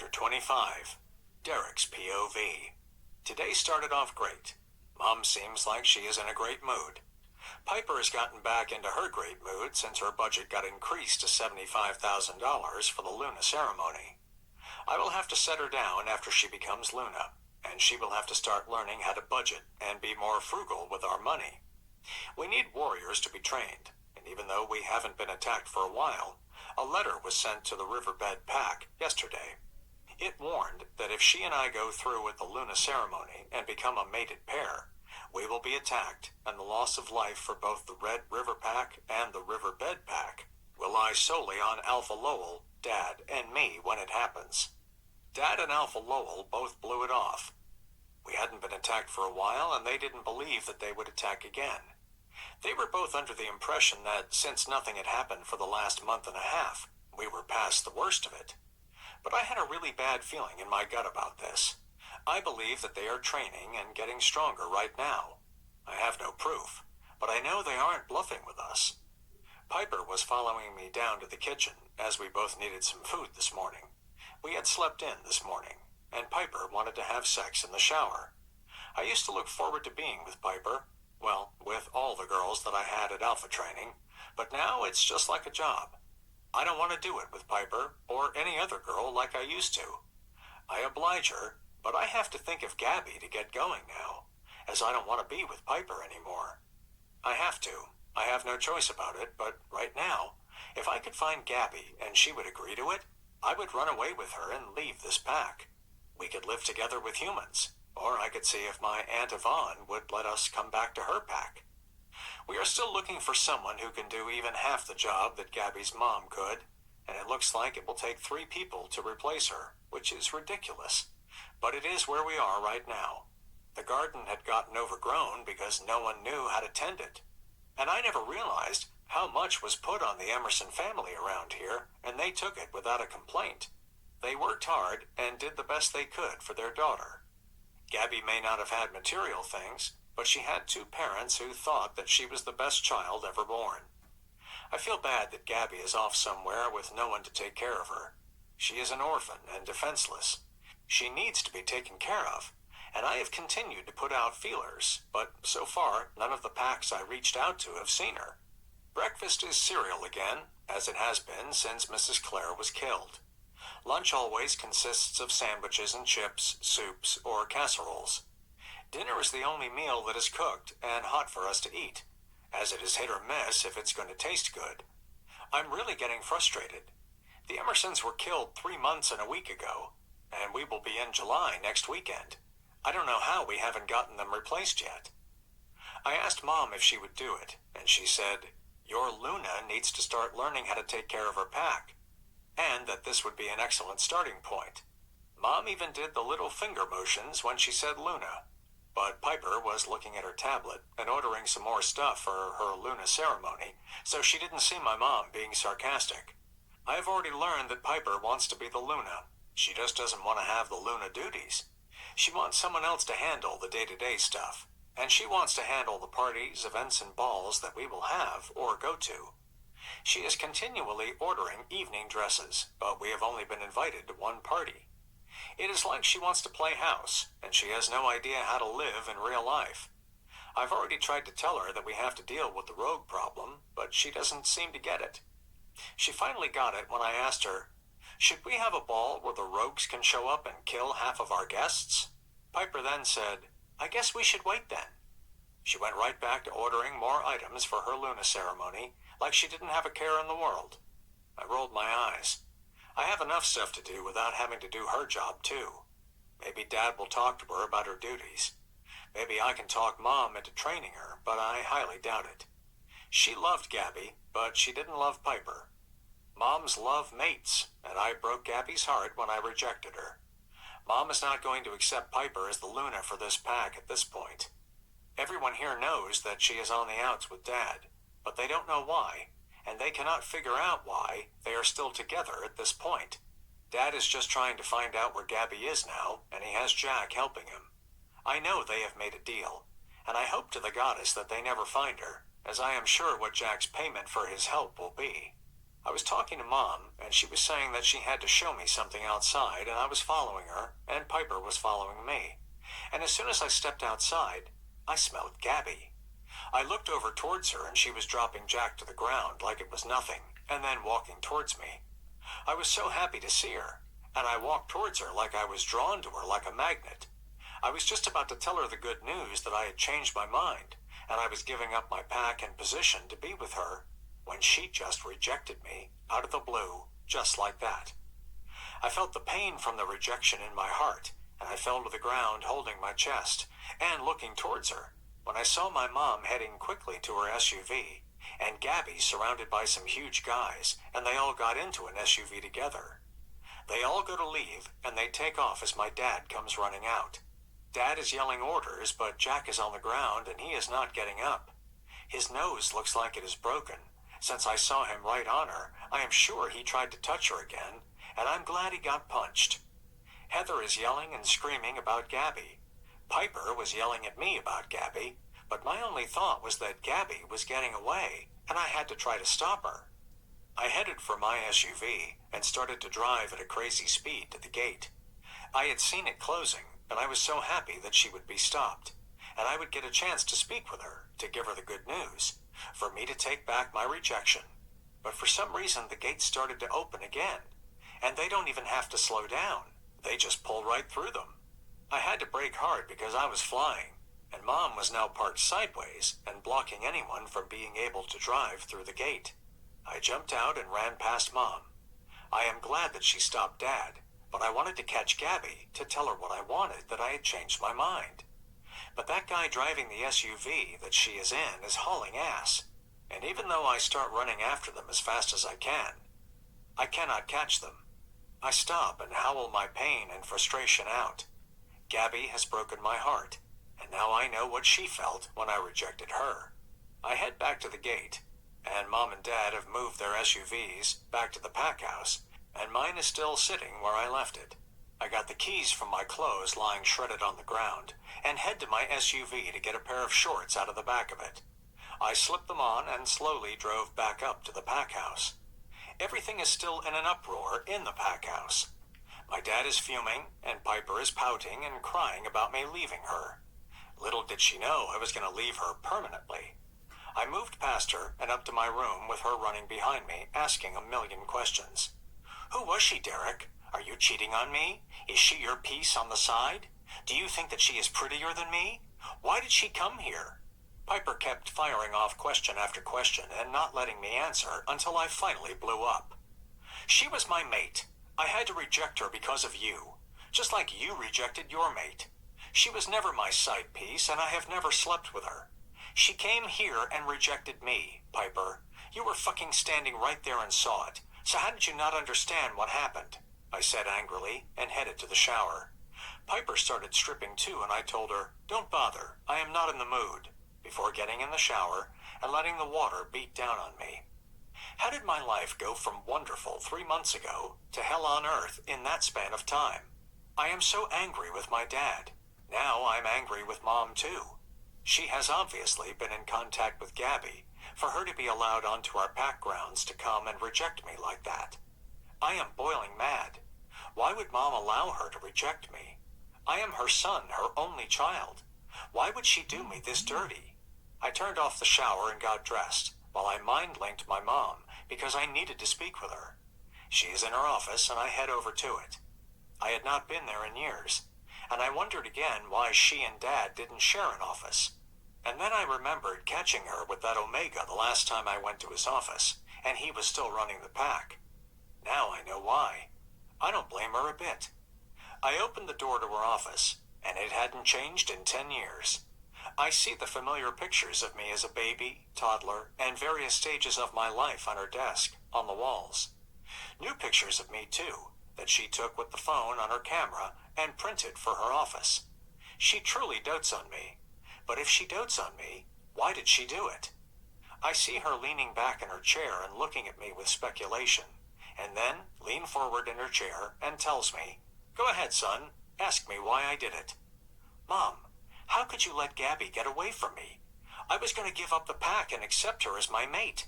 Chapter 25. Derek's POV. Today started off great. Mom seems like she is in a great mood. Piper has gotten back into her great mood since her budget got increased to $75,000 for the Luna ceremony. I will have to set her down after she becomes Luna, and she will have to start learning how to budget and be more frugal with our money. We need warriors to be trained, and even though we haven't been attacked for a while, a letter was sent to the Riverbed Pack yesterday. It warned that if she and I go through with the Luna ceremony and become a mated pair, we will be attacked, and the loss of life for both the Red River Pack and the Riverbed Pack will lie solely on Alpha Lowell, Dad, and me when it happens. Dad and Alpha Lowell both blew it off. We hadn't been attacked for a while, and they didn't believe that they would attack again. They were both under the impression that since nothing had happened for the last month and a half, we were past the worst of it. But I had a really bad feeling in my gut about this. I believe that they are training and getting stronger right now. I have no proof, but I know they aren't bluffing with us. Piper was following me down to the kitchen as we both needed some food this morning. We had slept in this morning, and Piper wanted to have sex in the shower. I used to look forward to being with Piper, well, with all the girls that I had at Alpha training, but now it's just like a job. I don't want to do it with Piper or any other girl like I used to. I oblige her, but I have to think of Gabby to get going now, as I don't want to be with Piper anymore. I have to. I have no choice about it, but right now, if I could find Gabby and she would agree to it, I would run away with her and leave this pack. We could live together with humans, or I could see if my Aunt Yvonne would let us come back to her pack. We are still looking for someone who can do even half the job that Gabby's mom could, and it looks like it will take 3 people to replace her, which is ridiculous. But it is where we are right now. The garden had gotten overgrown because no one knew how to tend it. And I never realized how much was put on the Emerson family around here, and they took it without a complaint. They worked hard and did the best they could for their daughter. Gabby may not have had material things, but she had 2 parents who thought that she was the best child ever born. I feel bad that Gabby is off somewhere with no one to take care of her. She is an orphan and defenseless. She needs to be taken care of, and I have continued to put out feelers, but so far none of the packs I reached out to have seen her. Breakfast is cereal again, as it has been since Mrs. Clare was killed. Lunch always consists of sandwiches and chips, soups, or casseroles. Dinner is the only meal that is cooked and hot for us to eat, as it is hit or miss if it's going to taste good. I'm really getting frustrated. The Emersons were killed 3 months and a week ago, and we will be in July next weekend. I don't know how we haven't gotten them replaced yet. I asked Mom if she would do it, and she said, "Your Luna needs to start learning how to take care of her pack," and that this would be an excellent starting point. Mom even did the little finger motions when she said Luna, but Piper was looking at her tablet and ordering some more stuff for her Luna ceremony, so she didn't see my mom being sarcastic. I have already learned that Piper wants to be the Luna. She just doesn't want to have the Luna duties. She wants someone else to handle the day-to-day stuff, and she wants to handle the parties, events, and balls that we will have or go to. She is continually ordering evening dresses, but we have only been invited to 1 party. It is like she wants to play house, and she has no idea how to live in real life. I've already tried to tell her that we have to deal with the rogue problem, but she doesn't seem to get it. She finally got it when I asked her, "Should we have a ball where the rogues can show up and kill half of our guests?" Piper then said, "I guess we should wait then." She went right back to ordering more items for her Luna ceremony, like she didn't have a care in the world. I rolled my eyes. I have enough stuff to do without having to do her job too. Maybe Dad will talk to her about her duties. Maybe I can talk Mom into training her, but I highly doubt it. She loved Gabby, but she didn't love Piper. Moms love mates, and I broke Gabby's heart when I rejected her. Mom is not going to accept Piper as the Luna for this pack at this point. Everyone here knows that she is on the outs with Dad, but they don't know why, and they cannot figure out why they are still together at this point. Dad is just trying to find out where Gabby is now, and he has Jack helping him. I know they have made a deal, and I hope to the goddess that they never find her, as I am sure what Jack's payment for his help will be. I was talking to Mom, and she was saying that she had to show me something outside, and I was following her, and Piper was following me. And as soon as I stepped outside, I smelled Gabby. I looked over towards her, and she was dropping Jack to the ground like it was nothing, and then walking towards me. I was so happy to see her, and I walked towards her like I was drawn to her like a magnet. I was just about to tell her the good news that I had changed my mind, and I was giving up my pack and position to be with her, when she just rejected me, out of the blue, just like that. I felt the pain from the rejection in my heart, and I fell to the ground holding my chest, and looking towards her, when I saw my mom heading quickly to her SUV, and Gabby surrounded by some huge guys, and they all got into an SUV together. They all go to leave, and they take off as my dad comes running out. Dad is yelling orders, but Jack is on the ground, and he is not getting up. His nose looks like it is broken. Since I saw him right on her, I am sure he tried to touch her again, and I'm glad he got punched. Heather is yelling and screaming about Gabby. Piper was yelling at me about Gabby, but my only thought was that Gabby was getting away, and I had to try to stop her. I headed for my SUV and started to drive at a crazy speed to the gate. I had seen it closing, and I was so happy that she would be stopped, and I would get a chance to speak with her, to give her the good news, for me to take back my rejection. But for some reason the gate started to open again, and they don't even have to slow down. They just pull right through them. I had to brake hard because I was flying, and Mom was now parked sideways and blocking anyone from being able to drive through the gate. I jumped out and ran past Mom. I am glad that she stopped Dad, but I wanted to catch Gabby to tell her what I wanted, that I had changed my mind. But that guy driving the SUV that she is in is hauling ass, and even though I start running after them as fast as I cannot catch them. I stop and howl my pain and frustration out. Gabby has broken my heart, and now I know what she felt when I rejected her. I head back to the gate, and Mom and Dad have moved their SUVs back to the pack house, and mine is still sitting where I left it. I got the keys from my clothes lying shredded on the ground, and head to my SUV to get a pair of shorts out of the back of it. I slipped them on and slowly drove back up to the pack house. Everything is still in an uproar in the pack house. My dad is fuming, and Piper is pouting and crying about me leaving her. Little did she know I was going to leave her permanently. I moved past her and up to my room with her running behind me, asking a million questions. Who was she, Derek? Are you cheating on me? Is she your piece on the side? Do you think that she is prettier than me? Why did she come here? Piper kept firing off question after question and not letting me answer until I finally blew up. She was my mate. I had to reject her because of you, just like you rejected your mate. She was never my side piece, and I have never slept with her. She came here and rejected me, Piper. You were fucking standing right there and saw it. So how did you not understand what happened? I said angrily and headed to the shower. Piper started stripping too, and I told her, don't bother, I am not in the mood, before getting in the shower and letting the water beat down on me. How did my life go from wonderful 3 months ago to hell on earth in that span of time? I am so angry with my dad. Now I'm angry with Mom too. She has obviously been in contact with Gabby for her to be allowed onto our pack grounds to come and reject me like that. I am boiling mad. Why would Mom allow her to reject me? I am her son, her only child. Why would she do me this dirty? I turned off the shower and got dressed, while I mind-linked my mom because I needed to speak with her. She is in her office, and I head over to it. I had not been there in years, and I wondered again why she and Dad didn't share an office. And then I remembered catching her with that Omega the last time I went to his office, and he was still running the pack. Now I know why. I don't blame her a bit. I opened the door to her office, and it hadn't changed in 10 years. I see the familiar pictures of me as a baby, toddler, and various stages of my life on her desk, on the walls. New pictures of me, too, that she took with the phone on her camera and printed for her office. She truly dotes on me. But if she dotes on me, why did she do it? I see her leaning back in her chair and looking at me with speculation, and then lean forward in her chair and tells me, "Go ahead, son. Ask me why I did it." Mom, how could you let Gabby get away from me? I was going to give up the pack and accept her as my mate.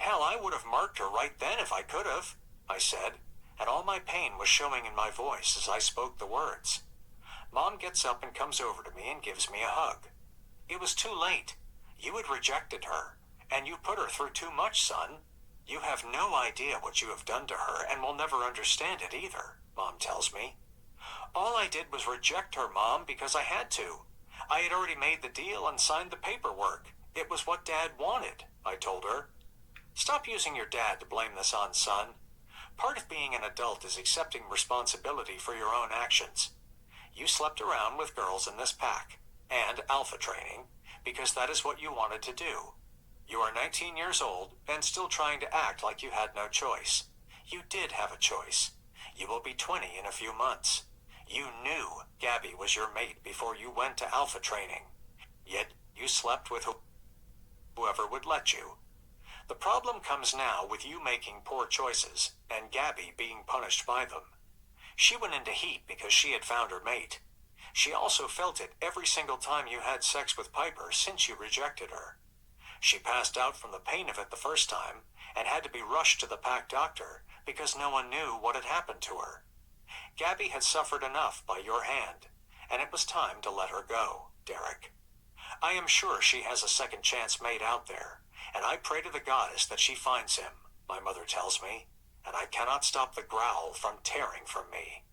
Hell, I would have marked her right then if I could have, I said, and all my pain was showing in my voice as I spoke the words. Mom gets up and comes over to me and gives me a hug. It was too late. You had rejected her, and you put her through too much, son. You have no idea what you have done to her and will never understand it either, Mom tells me. All I did was reject her, Mom, because I had to. I had already made the deal and signed the paperwork. It was what Dad wanted, I told her. Stop using your dad to blame this on, son. Part of being an adult is accepting responsibility for your own actions. You slept around with girls in this pack, and alpha training, because that is what you wanted to do. You are 19 years old and still trying to act like you had no choice. You did have a choice. You will be 20 in a few months. You knew Gabby was your mate before you went to alpha training. Yet you slept with whoever would let you. The problem comes now with you making poor choices and Gabby being punished by them. She went into heat because she had found her mate. She also felt it every single time you had sex with Piper since you rejected her. She passed out from the pain of it the first time and had to be rushed to the pack doctor because no one knew what had happened to her. Gabby had suffered enough by your hand, and it was time to let her go, Derek. I am sure she has a second chance made out there, and I pray to the goddess that she finds him, my mother tells me, and I cannot stop the growl from tearing from me.